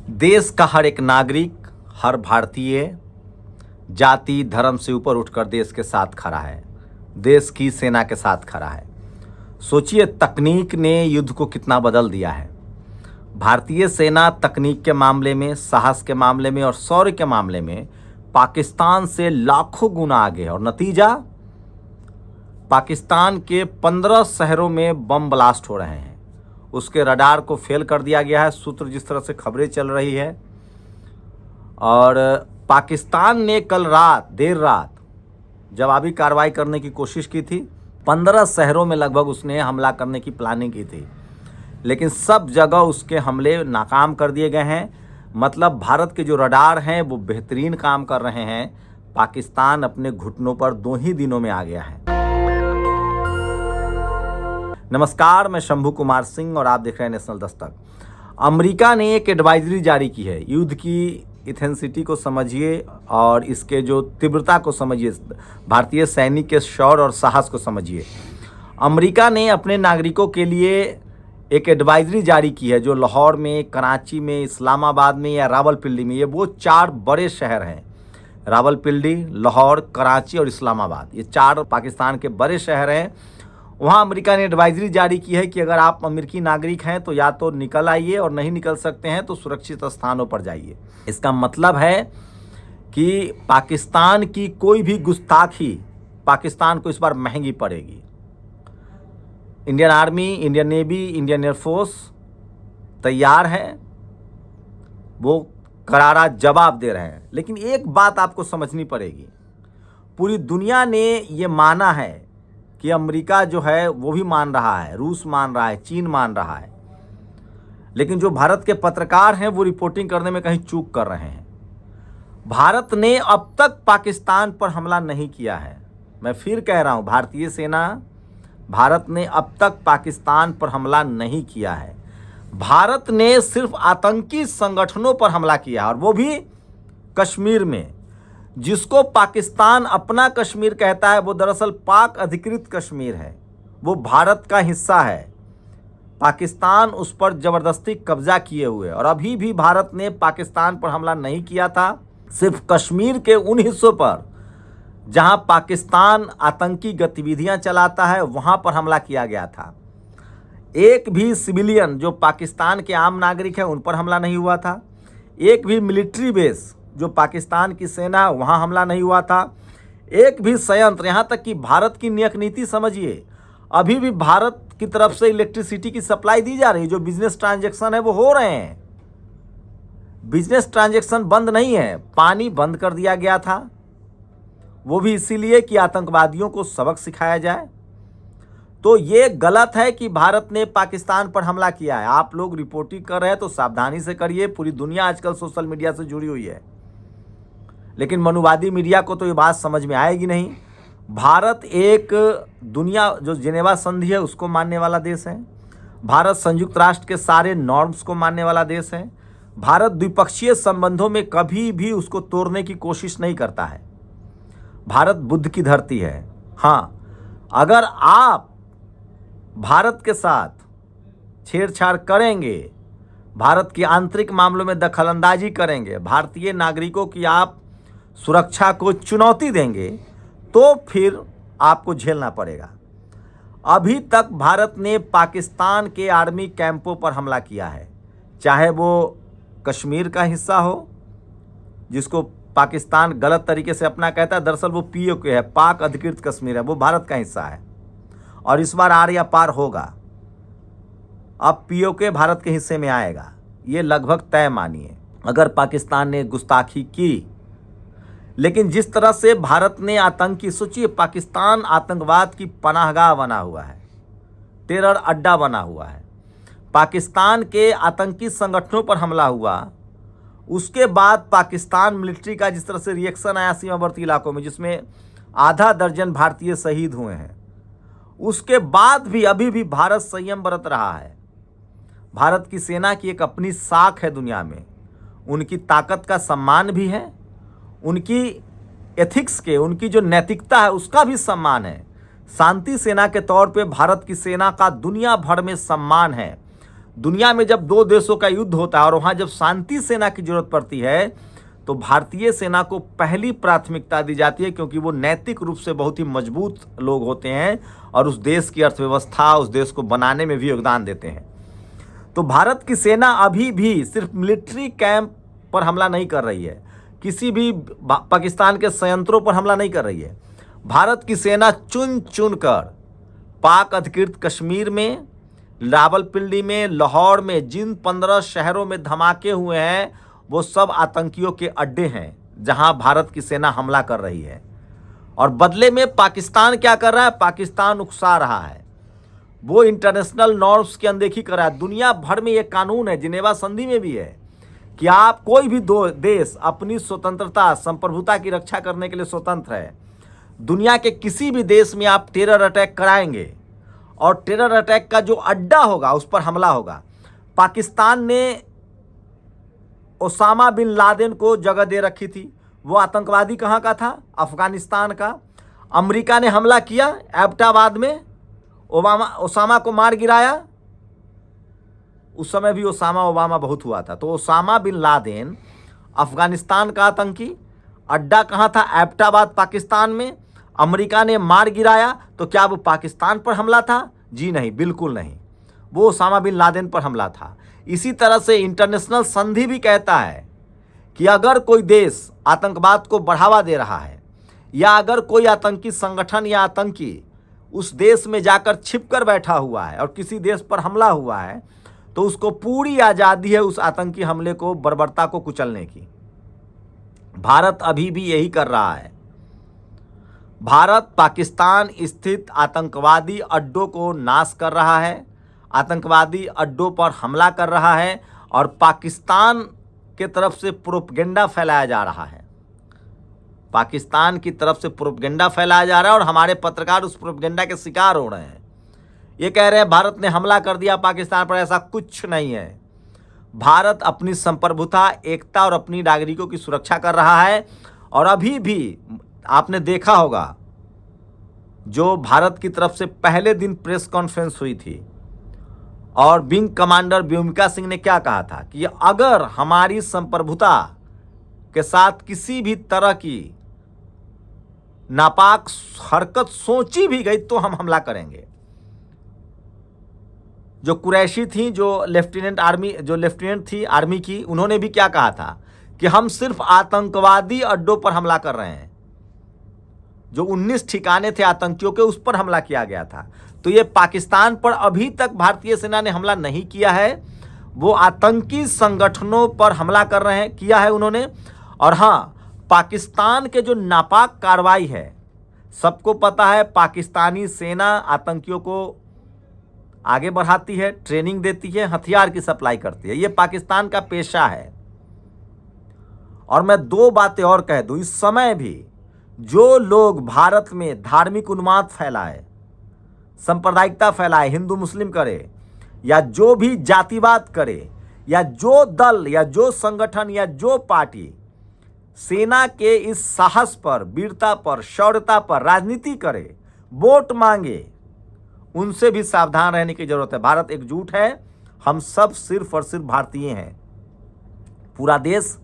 देश का हर एक नागरिक, हर भारतीय जाति धर्म से ऊपर उठकर देश के साथ खड़ा है, देश की सेना के साथ खड़ा है। सोचिए तकनीक ने युद्ध को कितना बदल दिया है। भारतीय सेना तकनीक के मामले में, साहस के मामले में और शौर्य के मामले में पाकिस्तान से लाखों गुना आगे है। और नतीजा, पाकिस्तान के 15 शहरों में बम ब्लास्ट हो रहे हैं। उसके रडार को फेल कर दिया गया है, सूत्र जिस तरह से खबरें चल रही है। और पाकिस्तान ने कल रात, देर रात जवाबी कार्रवाई करने की कोशिश की थी। 15 शहरों में लगभग उसने हमला करने की प्लानिंग की थी, लेकिन सब जगह उसके हमले नाकाम कर दिए गए हैं। मतलब भारत के जो रडार हैं वो बेहतरीन काम कर रहे हैं। पाकिस्तान अपने घुटनों पर 2 ही दिनों में आ गया है। नमस्कार, मैं शंभू कुमार सिंह और आप देख रहे हैं नेशनल दस्तक। अमेरिका ने एक एडवाइजरी जारी की है। युद्ध की इंटेंसिटी को समझिए और इसके जो तीव्रता को समझिए, भारतीय सैनिक के शौर्य और साहस को समझिए। अमेरिका ने अपने नागरिकों के लिए एक एडवाइजरी जारी की है, जो लाहौर में, कराची में, इस्लामाबाद में या रावलपिंडी में, ये वो 4 बड़े शहर हैं। रावलपिंडी, लाहौर, कराची और इस्लामाबाद, ये 4 पाकिस्तान के बड़े शहर हैं। वहाँ अमेरिका ने एडवाइजरी जारी की है कि अगर आप अमेरिकी नागरिक हैं तो या तो निकल आइए और नहीं निकल सकते हैं तो सुरक्षित स्थानों पर जाइए। इसका मतलब है कि पाकिस्तान की कोई भी गुस्ताखी पाकिस्तान को इस बार महंगी पड़ेगी। Indian army, Indian navy, Indian air force तैयार है, वो करारा जवाब दे रहे हैं। लेकिन एक बात आपको समझनी पड़ेगी, पूरी दुनिया ने ये माना है कि अमेरिका जो है वो भी मान रहा है, रूस मान रहा है, चीन मान रहा है, लेकिन जो भारत के पत्रकार हैं वो रिपोर्टिंग करने में कहीं चूक कर रहे हैं। भारत ने अब तक पाकिस्तान पर हमला नहीं किया है। मैं फिर कह रहा हूं, भारतीय सेना, भारत ने अब तक पाकिस्तान पर हमला नहीं किया है। भारत ने सिर्फ आतंकी संगठनों पर हमला किया है, और वो भी कश्मीर में। जिसको पाकिस्तान अपना कश्मीर कहता है वो दरअसल पाक अधिकृत कश्मीर है, वो भारत का हिस्सा है। पाकिस्तान उस पर ज़बरदस्ती कब्जा किए हुए, और अभी भी भारत ने पाकिस्तान पर हमला नहीं किया था। सिर्फ कश्मीर के उन हिस्सों पर जहां पाकिस्तान आतंकी गतिविधियां चलाता है वहां पर हमला किया गया था। एक भी सिविलियन जो पाकिस्तान के आम नागरिक हैं उन पर हमला नहीं हुआ था। एक भी मिलिट्री बेस जो पाकिस्तान की सेना, वहां हमला नहीं हुआ था। एक भी संयंत्र, यहां तक कि भारत की न्यायिक नीति समझिए, अभी भी भारत की तरफ से इलेक्ट्रिसिटी की सप्लाई दी जा रही है। जो बिजनेस ट्रांजैक्शन है वो हो रहे हैं, बिजनेस ट्रांजैक्शन बंद नहीं है। पानी बंद कर दिया गया था, वो भी इसीलिए कि आतंकवादियों को सबक सिखाया जाए। तो ये गलत है कि भारत ने पाकिस्तान पर हमला किया है। आप लोग रिपोर्टिंग कर रहे हैं तो सावधानी से करिए। पूरी दुनिया आजकल सोशल मीडिया से जुड़ी हुई है, लेकिन मनुवादी मीडिया को तो ये बात समझ में आएगी नहीं। भारत एक दुनिया जो जिनेवा संधि है उसको मानने वाला देश है। भारत संयुक्त राष्ट्र के सारे नॉर्म्स को मानने वाला देश है। भारत द्विपक्षीय संबंधों में कभी भी उसको तोड़ने की कोशिश नहीं करता है। भारत बुद्ध की धरती है। हाँ, अगर आप भारत के साथ छेड़छाड़ करेंगे, भारत की आंतरिक मामलों में दखलंदाजी करेंगे, भारतीय नागरिकों की आप सुरक्षा को चुनौती देंगे, तो फिर आपको झेलना पड़ेगा। अभी तक भारत ने पाकिस्तान के आर्मी कैंपों पर हमला किया है, चाहे वो कश्मीर का हिस्सा हो, जिसको पाकिस्तान गलत तरीके से अपना कहता है, दरअसल वो पीओके है, पाक अधिकृत कश्मीर है, वो भारत का हिस्सा है। और इस बार आर या पार होगा। अब पीओके भारत के हिस्से में आएगा, ये लगभग तय मानिए, अगर पाकिस्तान ने गुस्ताखी की। लेकिन जिस तरह से भारत ने आतंकी, सोचिए पाकिस्तान आतंकवाद की पनाहगाह बना हुआ है, टेरर अड्डा बना हुआ है। पाकिस्तान के आतंकी संगठनों पर हमला हुआ, उसके बाद पाकिस्तान मिलिट्री का जिस तरह से रिएक्शन आया सीमावर्ती इलाकों में, जिसमें आधा दर्जन भारतीय शहीद हुए हैं, उसके बाद भी अभी भी भारत संयम बरत रहा है। भारत की सेना की एक अपनी साख है दुनिया में, उनकी ताकत का सम्मान भी है, उनकी एथिक्स के, उनकी जो नैतिकता है उसका भी सम्मान है। शांति सेना के तौर पे भारत की सेना का दुनिया भर में सम्मान है। दुनिया में जब दो देशों का युद्ध होता है और वहाँ जब शांति सेना की जरूरत पड़ती है तो भारतीय सेना को पहली प्राथमिकता दी जाती है, क्योंकि वो नैतिक रूप से बहुत ही मजबूत लोग होते हैं और उस देश की अर्थव्यवस्था, उस देश को बनाने में भी योगदान देते हैं। तो भारत की सेना अभी भी सिर्फ मिलिट्री कैंप पर हमला नहीं कर रही है, किसी भी पाकिस्तान के संयंत्रों पर हमला नहीं कर रही है। भारत की सेना चुन चुन कर पाक अधिकृत कश्मीर में, रावलपिंडी में, लाहौर में जिन 15 शहरों में धमाके हुए हैं वो सब आतंकियों के अड्डे हैं जहां भारत की सेना हमला कर रही है। और बदले में पाकिस्तान क्या कर रहा है? पाकिस्तान उकसा रहा है, वो इंटरनेशनल नॉर्म्स की अनदेखी कर रहा है। दुनिया भर में ये कानून है, जिनेवा संधि में भी है कि आप कोई भी दो देश अपनी स्वतंत्रता, संप्रभुता की रक्षा करने के लिए स्वतंत्र है। दुनिया के किसी भी देश में आप टेरर अटैक कराएंगे और टेरर अटैक का जो अड्डा होगा उस पर हमला होगा। पाकिस्तान ने ओसामा बिन लादेन को जगह दे रखी थी, वो आतंकवादी कहाँ का था? अफगानिस्तान का। अमेरिका ने हमला किया एबटाबाद में, ओसामा को मार गिराया। उस समय भी ओबामा बहुत हुआ था। तो ओसामा बिन लादेन अफगानिस्तान का आतंकी, अड्डा कहाँ था? एबटाबाद पाकिस्तान में। अमेरिका ने मार गिराया, तो क्या वो पाकिस्तान पर हमला था? जी नहीं, बिल्कुल नहीं, वो ओसामा बिन लादेन पर हमला था। इसी तरह से इंटरनेशनल संधि भी कहता है कि अगर कोई देश आतंकवाद को बढ़ावा दे रहा है या अगर कोई आतंकी संगठन या आतंकी उस देश में जाकर छिपकर बैठा हुआ है और किसी देश पर हमला हुआ है तो उसको पूरी आज़ादी है उस आतंकी हमले को, बर्बरता को कुचलने की। भारत अभी भी यही कर रहा है। भारत पाकिस्तान स्थित आतंकवादी अड्डों को नाश कर रहा है, आतंकवादी अड्डों पर हमला कर रहा है और पाकिस्तान के तरफ से प्रोपगेंडा फैलाया जा रहा है। पाकिस्तान की तरफ से प्रोपगेंडा फैलाया जा रहा है और हमारे पत्रकार उस प्रोपगेंडा के शिकार हो रहे हैं। ये कह रहे हैं भारत ने हमला कर दिया पाकिस्तान पर, ऐसा कुछ नहीं है। भारत अपनी संप्रभुता, एकता और अपनी नागरिकों की सुरक्षा कर रहा है। और अभी भी आपने देखा होगा जो भारत की तरफ से पहले दिन प्रेस कॉन्फ्रेंस हुई थी और विंग कमांडर व्योमिका सिंह ने क्या कहा था कि अगर हमारी संप्रभुता के साथ किसी भी तरह की नापाक हरकत सोची भी गई तो हम हमला करेंगे। जो कुरैशी थी, जो लेफ्टिनेंट थी आर्मी की, उन्होंने भी क्या कहा था कि हम सिर्फ आतंकवादी अड्डों पर हमला कर रहे हैं। जो 19 ठिकाने थे आतंकियों के, उस पर हमला किया गया था। तो ये पाकिस्तान पर अभी तक भारतीय सेना ने हमला नहीं किया है, वो आतंकी संगठनों पर हमला कर रहे हैं, किया है उन्होंने। और हाँ, पाकिस्तान के जो नापाक कार्रवाई है, सबको पता है, पाकिस्तानी सेना आतंकियों को आगे बढ़ाती है, ट्रेनिंग देती है, हथियार की सप्लाई करती है। ये पाकिस्तान का पेशा है। और मैं दो बातें और कह दूं, इस समय भी जो लोग भारत में धार्मिक उन्माद फैलाए, सांप्रदायिकता फैलाए, हिंदू मुस्लिम करे या जो भी जातिवाद करे या जो दल या जो संगठन या जो पार्टी सेना के इस साहस पर, वीरता पर, शौर्यता पर राजनीति करे, वोट मांगे, उनसे भी सावधान रहने की जरूरत है। भारत एकजुट है, हम सब सिर्फ और सिर्फ भारतीय हैं। पूरा देश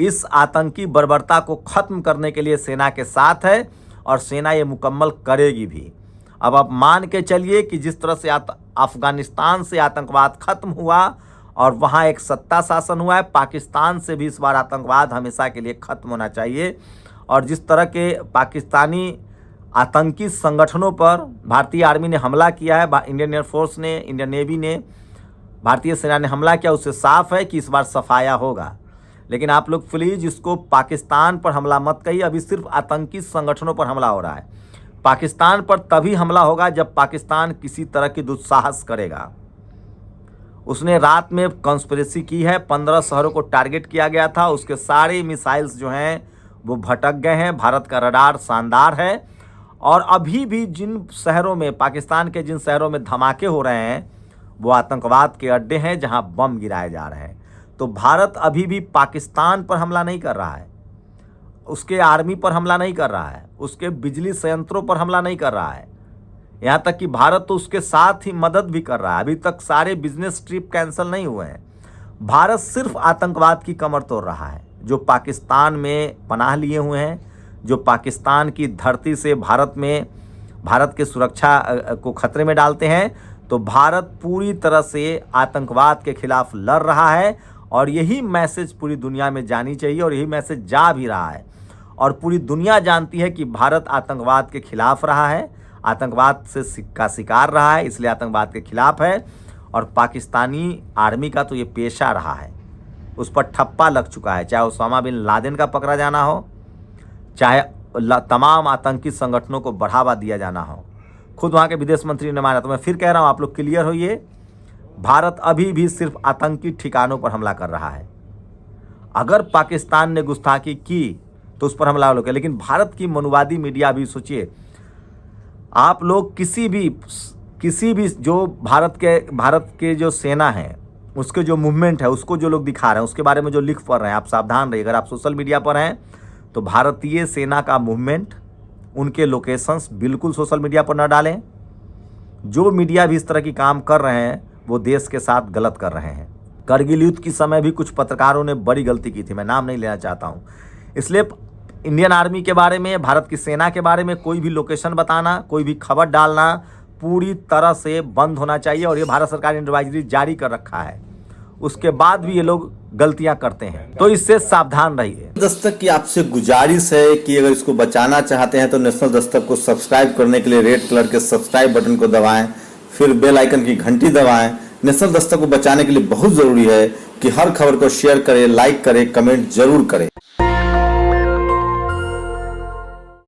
इस आतंकी बर्बरता को खत्म करने के लिए सेना के साथ है और सेना ये मुकम्मल करेगी भी। अब आप मान के चलिए कि जिस तरह से अफगानिस्तान से आतंकवाद खत्म हुआ और वहाँ एक सत्ता शासन हुआ है, पाकिस्तान से भी इस बार आतंकवाद हमेशा के लिए खत्म होना चाहिए। और जिस तरह के पाकिस्तानी आतंकी संगठनों पर भारतीय आर्मी ने हमला किया है, इंडियन एयरफोर्स ने, इंडियन नेवी ने, भारतीय सेना ने हमला किया, उससे साफ है कि इस बार सफाया होगा। लेकिन आप लोग प्लीज़ इसको पाकिस्तान पर हमला मत कहिए, अभी सिर्फ आतंकी संगठनों पर हमला हो रहा है। पाकिस्तान पर तभी हमला होगा जब पाकिस्तान किसी तरह की दुस्साहस करेगा। उसने रात में कॉन्स्पिरेसी की है, 15 शहरों को टारगेट किया गया था, उसके सारे मिसाइल्स जो हैं वो भटक गए हैं। भारत का रडार शानदार है और अभी भी जिन शहरों में, पाकिस्तान के जिन शहरों में धमाके हो रहे हैं वो आतंकवाद के अड्डे हैं जहां बम गिराए जा रहे हैं। तो भारत अभी भी पाकिस्तान पर हमला नहीं कर रहा है, उसके आर्मी पर हमला नहीं कर रहा है, उसके बिजली संयंत्रों पर हमला नहीं कर रहा है। यहाँ तक कि भारत तो उसके साथ ही मदद भी कर रहा है। अभी तक सारे बिजनेस ट्रिप कैंसिल नहीं हुए हैं। भारत सिर्फ आतंकवाद की कमर तोड़ रहा है। जो पाकिस्तान में पनाह लिए हुए हैं, जो पाकिस्तान की धरती से भारत के सुरक्षा को खतरे में डालते हैं, तो भारत पूरी तरह से आतंकवाद के खिलाफ लड़ रहा है। और यही मैसेज पूरी दुनिया में जानी चाहिए, और यही मैसेज जा भी रहा है। और पूरी दुनिया जानती है कि भारत आतंकवाद के खिलाफ रहा है, आतंकवाद का शिकार रहा है, इसलिए आतंकवाद के खिलाफ है। और पाकिस्तानी आर्मी का तो ये पेशा रहा है, उस पर ठप्पा लग चुका है। चाहे ओसामा बिन लादेन का पकड़ा जाना हो, चाहे तमाम आतंकी संगठनों को बढ़ावा दिया जाना हो। खुद वहाँ के विदेश मंत्री ने माना। तो मैं फिर कह रहा हूँ, आप लोग क्लियर होइए, भारत अभी भी सिर्फ आतंकी ठिकानों पर हमला कर रहा है। अगर पाकिस्तान ने गुस्ताखी की तो उस पर हमला हो गया, लेकिन भारत की मनुवादी मीडिया भी सोचिए, आप लोग किसी भी जो भारत के जो सेना है, उसके जो मूवमेंट है, उसको जो लोग दिखा रहे हैं, उसके बारे में जो लिख पढ़ रहे हैं, आप सावधान रहिए। अगर आप सोशल मीडिया पर हैं तो भारतीय सेना का मूवमेंट, उनके लोकेशंस बिल्कुल सोशल मीडिया पर न डालें। जो मीडिया भी इस तरह की काम कर रहे हैं वो देश के साथ गलत कर रहे हैं। करगिल युद्ध की समय भी कुछ पत्रकारों ने बड़ी गलती की थी, मैं नाम नहीं लेना चाहता हूँ। इसलिए इंडियन आर्मी के बारे में, भारत की सेना के बारे में कोई भी लोकेशन बताना, कोई भी खबर डालना पूरी तरह से बंद होना चाहिए। और ये भारत सरकार ने एडवाइजरी जारी कर रखा है, उसके बाद भी ये लोग गलतियां करते हैं, तो इससे सावधान रहिए। दस्तक की आपसे गुजारिश है कि अगर इसको बचाना चाहते हैं तो नेशनल दस्तक को सब्सक्राइब करने के लिए रेड कलर के सब्सक्राइब बटन को दबाएं, फिर बेल आइकन की घंटी दबाएं। नेशनल दस्तक को बचाने के लिए बहुत जरूरी है कि हर खबर को शेयर करें, लाइक करें, कमेंट जरूर करें।